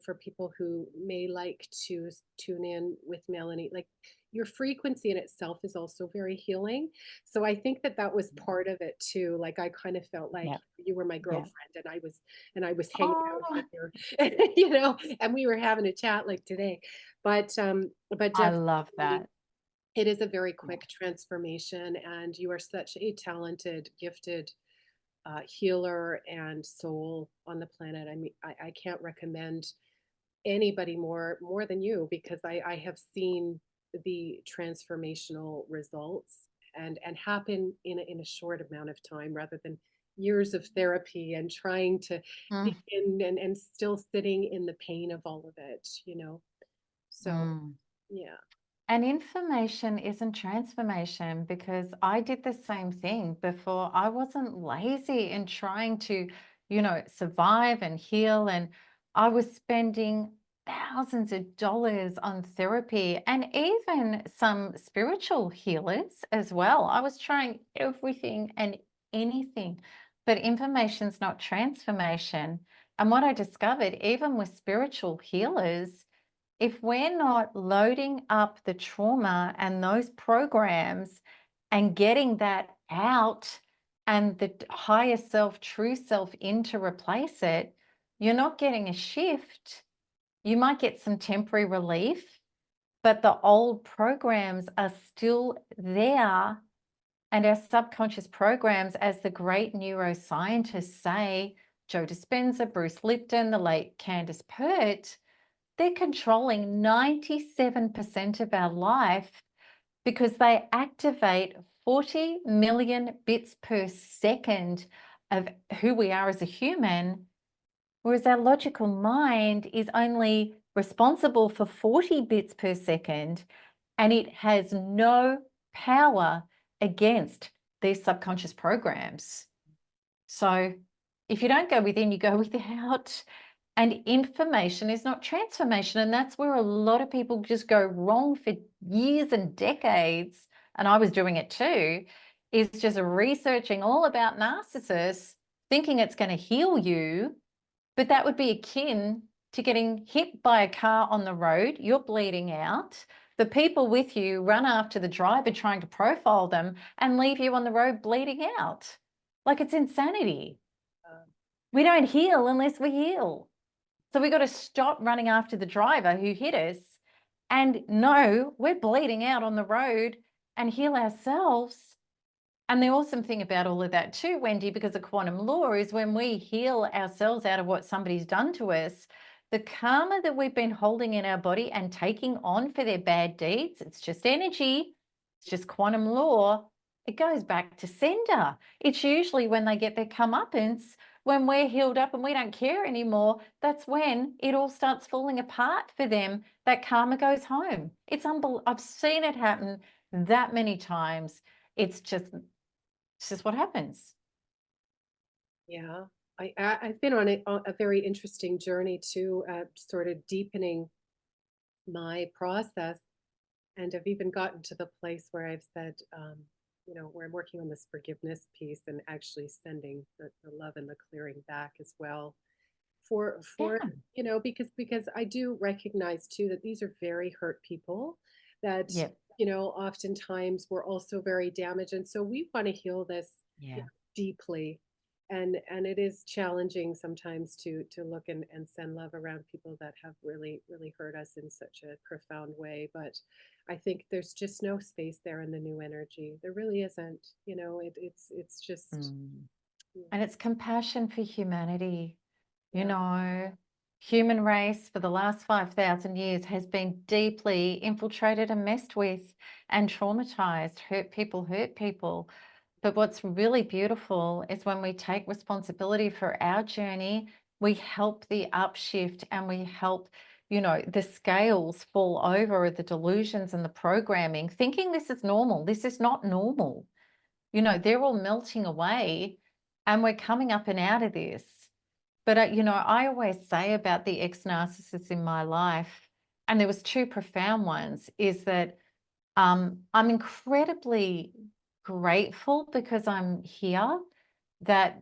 for people who may like to tune in with Melanie, like your frequency in itself is also very healing. So I think that that was part of it too. Like I kind of felt like Yeah. you were my Yeah. girlfriend and I was hanging out Oh, here, you know, and we were having a chat like today. But I love definitely that. it is a very Yeah. quick transformation, and you are such a talented, gifted healer and soul on the planet. I mean, I can't recommend anybody more than you because I have seen the transformational results and happen in a short amount of time rather than years of therapy and trying to Mm, be in and still sitting in the pain of all of it, you know. So mm. yeah. And information isn't transformation because I did the same thing before. I wasn't lazy in trying to, survive and heal. And I was spending thousands of dollars on therapy and even some spiritual healers as well. I was trying everything and anything, but information's not transformation. And what I discovered, even with spiritual healers, if we're not loading up the trauma and those programs and getting that out and the higher self, true self in to replace it, you're not getting a shift. You might get some temporary relief, but the old programs are still there. And our subconscious programs, as the great neuroscientists say, Joe Dispenza, Bruce Lipton, the late Candace Pert, they're controlling 97% of our life because they activate 40 million bits per second of who we are as a human, whereas our logical mind is only responsible for 40 bits per second, and it has no power against these subconscious programs. So if you don't go within, you go without. And information is not transformation. And that's where a lot of people just go wrong for years and decades. And I was doing it too, is just researching all about narcissists, thinking it's going to heal you. But that would be akin to getting hit by a car on the road. You're bleeding out. The people with you run after the driver trying to profile them and leave you on the road bleeding out. Like it's insanity. uh, We don't heal unless we heal. So we got to stop running after the driver who hit us and know we're bleeding out on the road and heal ourselves. And the awesome thing about all of that too, Wendy, because of quantum law, is when we heal ourselves out of what somebody's done to us, the karma that we've been holding in our body and taking on for their bad deeds, it's just energy, it's just quantum law, it goes back to sender. It's usually when they get their comeuppance, when we're healed up and we don't care anymore, that's when it all starts falling apart for them. That karma goes home. It's unbelievable. I've seen it happen that many times. It's just what happens. Yeah. I've been on a very interesting journey too, sort of deepening my process. And I've even gotten to the place where I've said, where I'm working on this forgiveness piece and actually sending the love and the clearing back as well for Yeah. because I do recognize too that these are very hurt people that Yep. oftentimes we're also very damaged, and so we want to heal this Yeah. deeply, and it is challenging sometimes to look and send love around people that have really hurt us in such a profound way. But I think there's just no space there in the new energy. There really isn't. It's just. Mm. And it's compassion for humanity. You Yeah. know, human race for the last 5,000 years has been deeply infiltrated and messed with and traumatized. Hurt people hurt people. But what's really beautiful is when we take responsibility for our journey, we help the upshift and we help, the scales fall over the delusions and the programming, thinking this is normal. This is not normal. They're all melting away and we're coming up and out of this. But, I always say about the ex-narcissists in my life, and there was two profound ones, is that I'm incredibly grateful because I'm here, that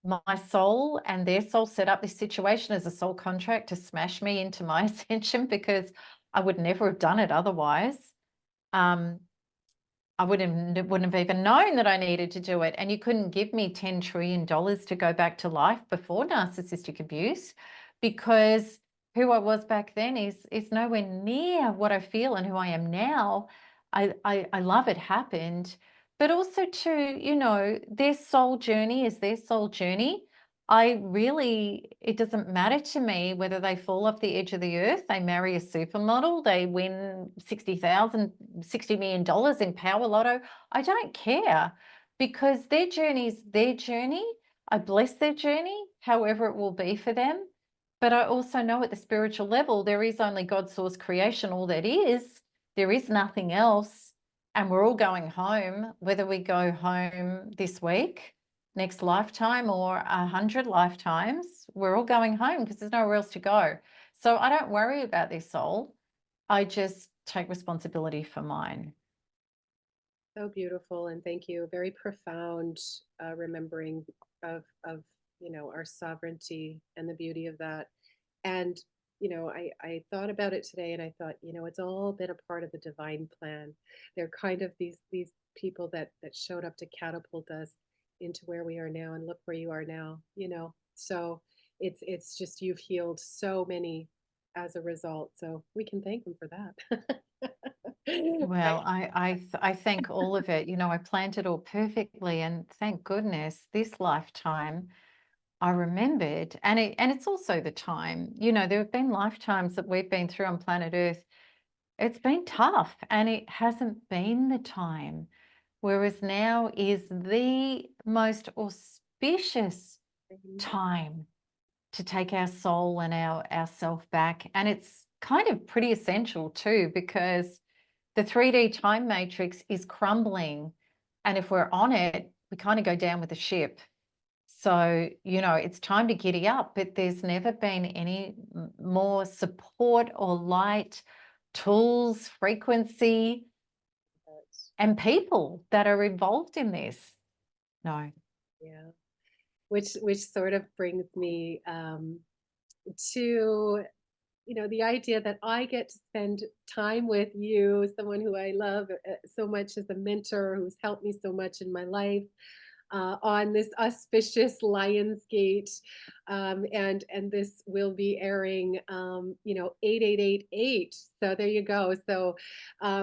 my soul and their soul set up this situation as a soul contract to smash me into my ascension because I would never have done it otherwise. Um, I wouldn't have even known that I needed to do it. And you couldn't give me $10 trillion to go back to life before narcissistic abuse, because who I was back then is nowhere near what I feel and who I am now. I love it happened, but also too, their soul journey is their soul journey. It doesn't matter to me whether they fall off the edge of the earth, they marry a supermodel, they win $60 million in Power Lotto. I don't care, because their journey is their journey. I bless their journey, however it will be for them. But I also know at the spiritual level, there is only God's source creation, all that is. There is nothing else. And we're all going home, whether we go home this week, next lifetime, or 100 lifetimes, we're all going home because there's nowhere else to go. So I don't worry about their soul. I just take responsibility for mine. So beautiful, and thank you. Very profound remembering of our sovereignty and the beauty of that. And I thought about it today, and I thought, it's all been a part of the divine plan. They're kind of these people that showed up to catapult us into where we are now, and look where you are now. So it's just you've healed so many as a result. So we can thank them for that. Well, I thank all of it. I planned it all perfectly, and thank goodness this lifetime I remembered. And it's also the time. There have been lifetimes that we've been through on planet Earth. It's been tough, and it hasn't been the time. Whereas now is the most auspicious time to take our soul and our self back. And it's kind of pretty essential too, because the 3D time matrix is crumbling. And if we're on it, we kind of go down with the ship. So, it's time to giddy up, but there's never been any more support or light, tools, frequency, and people that are involved in this. No. Yeah. Which sort of brings me to the idea that I get to spend time with you, someone who I love so much as a mentor, who's helped me so much in my life. on this auspicious Lionsgate, and this will be airing, 8888. So there you go. So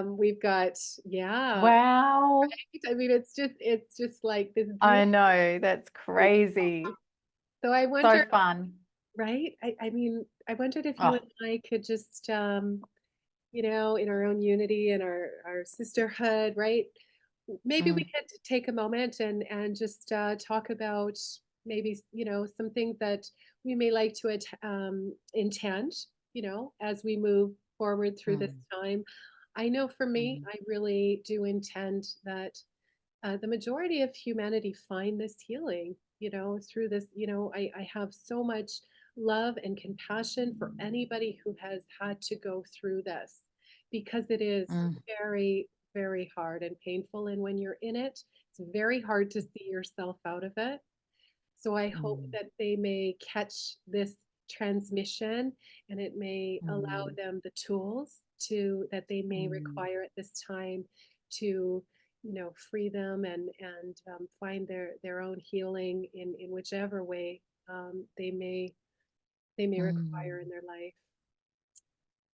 we've got, yeah. Wow. I mean, it's just like this I beautiful. know, that's crazy. So I So wonder, fun. right? I mean, I wondered if you Oh, and I could just, in our own unity and our sisterhood, right? Maybe we mm, could take a moment and just talk about maybe, some things that we may like to intend, as we move forward through this mm, time. I know for me, mm, I really do intend that the majority of humanity find this healing, through this. I have so much love and compassion for anybody who has had to go through this because it is mm, very, very hard and painful. And when you're in it, it's very hard to see yourself out of it. So I hope mm, that they may catch this transmission and it may allow mm, them the tools to that they may mm, require at this time to, free them and find their own healing in whichever way they may require in mm, their life.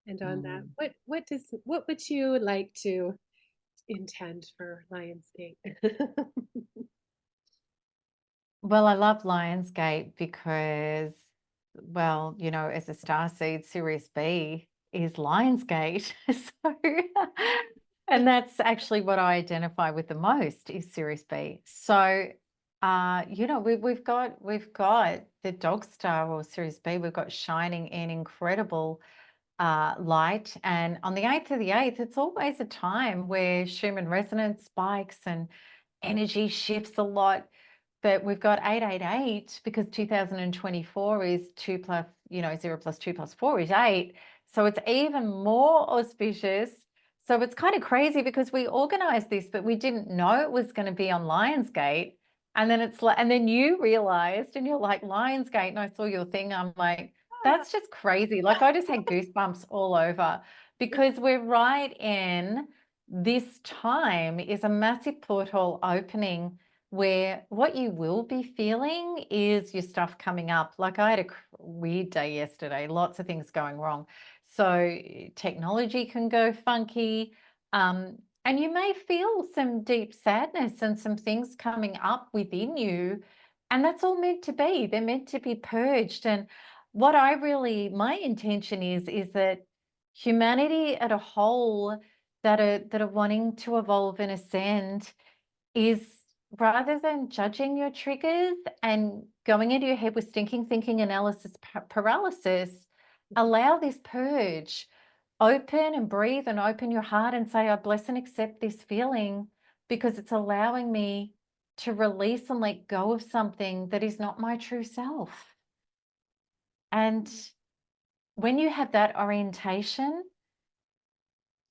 And on that, mm. what would you like to intend for Lionsgate? Well, I love Lionsgate because, well, as a starseed, Series B is Lionsgate. So, and that's actually what I identify with the most is Series B. So, we've got the Dog Star or Series B. We've got shining in incredible light, and on the 8th of the 8th, it's always a time where Schumann resonance spikes and energy shifts a lot. But we've got 888 because 2024 is 2 plus, 0 plus 2 plus 4 is 8. So it's even more auspicious. So it's kind of crazy because we organized this, but we didn't know it was going to be on Lionsgate. And then it's like, and then you realized and you're like, Lionsgate. And I saw your thing. I'm like, that's just crazy. Like I just had goosebumps all over because we're right in this time is a massive portal opening where what you will be feeling is your stuff coming up. Like I had a weird day yesterday, lots of things going wrong. So technology can go funky. And you may feel some deep sadness and some things coming up within you. And that's all meant to be. They're meant to be purged. And what my intention is that humanity at a whole that are wanting to evolve and ascend is rather than judging your triggers and going into your head with stinking thinking analysis paralysis, allow this purge. Open and breathe and open your heart and say, I bless and accept this feeling because it's allowing me to release and let go of something that is not my true self. And when you have that orientation,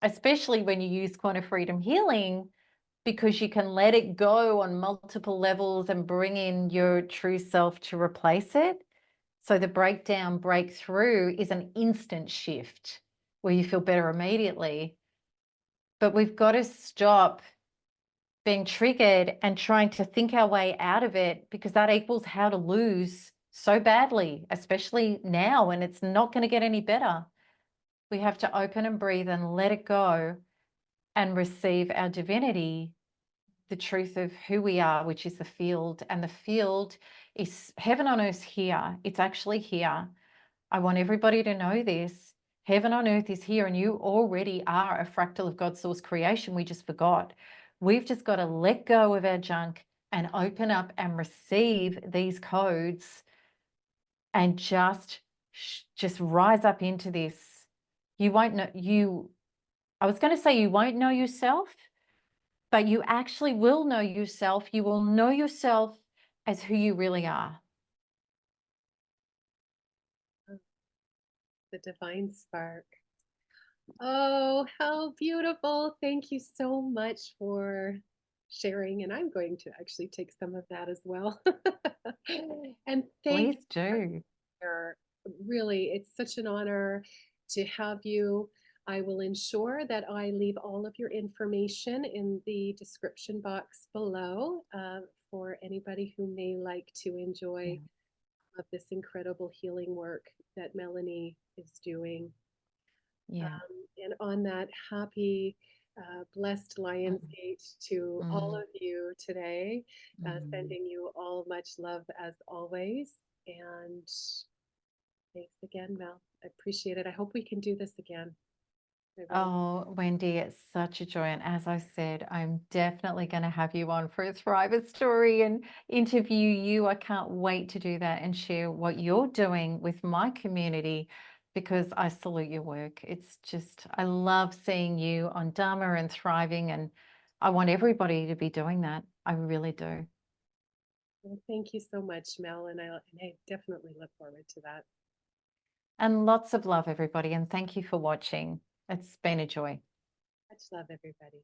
especially when you use quantum freedom healing, because you can let it go on multiple levels and bring in your true self to replace it. So the breakdown, breakthrough is an instant shift where you feel better immediately. But we've got to stop being triggered and trying to think our way out of it because that equals how to lose so badly, especially now, and it's not going to get any better. We have to open and breathe and let it go and receive our divinity, the truth of who we are, which is the field. And the field is heaven on earth here. It's actually here. I want everybody to know this. Heaven on earth is here, and you already are a fractal of God's source creation. We just forgot. We've just got to let go of our junk and open up and receive these codes and just rise up into this. You won't know I was going to say you won't know yourself, but you actually will know yourself. You will know yourself as who you really are. The divine spark. Oh, how beautiful. Thank you so much for sharing. And I'm going to actually take some of that as well. And thank Please do. you. Really, it's such an honor to have you. I will ensure that I leave all of your information in the description box below for anybody who may like to enjoy Yeah. of this incredible healing work that Melanie is doing. Yeah. And on that, happy, blessed Mm, Lionsgate to all mm, of you today, mm. sending you all much love as always. And thanks again, Mel. I appreciate it. I hope we can do this again. I really, Oh, Wendy, it's such a joy. And as I said, I'm definitely going to have you on for a Thriver story and interview you. I can't wait to do that and share what you're doing with my community because I salute your work. It's just, I love seeing you on Dharma and thriving, and I want everybody to be doing that. I really do. well, thank you so much, Mel. And I definitely look forward to that. And lots of love, everybody. And thank you for watching. It's been a joy. Much love, everybody.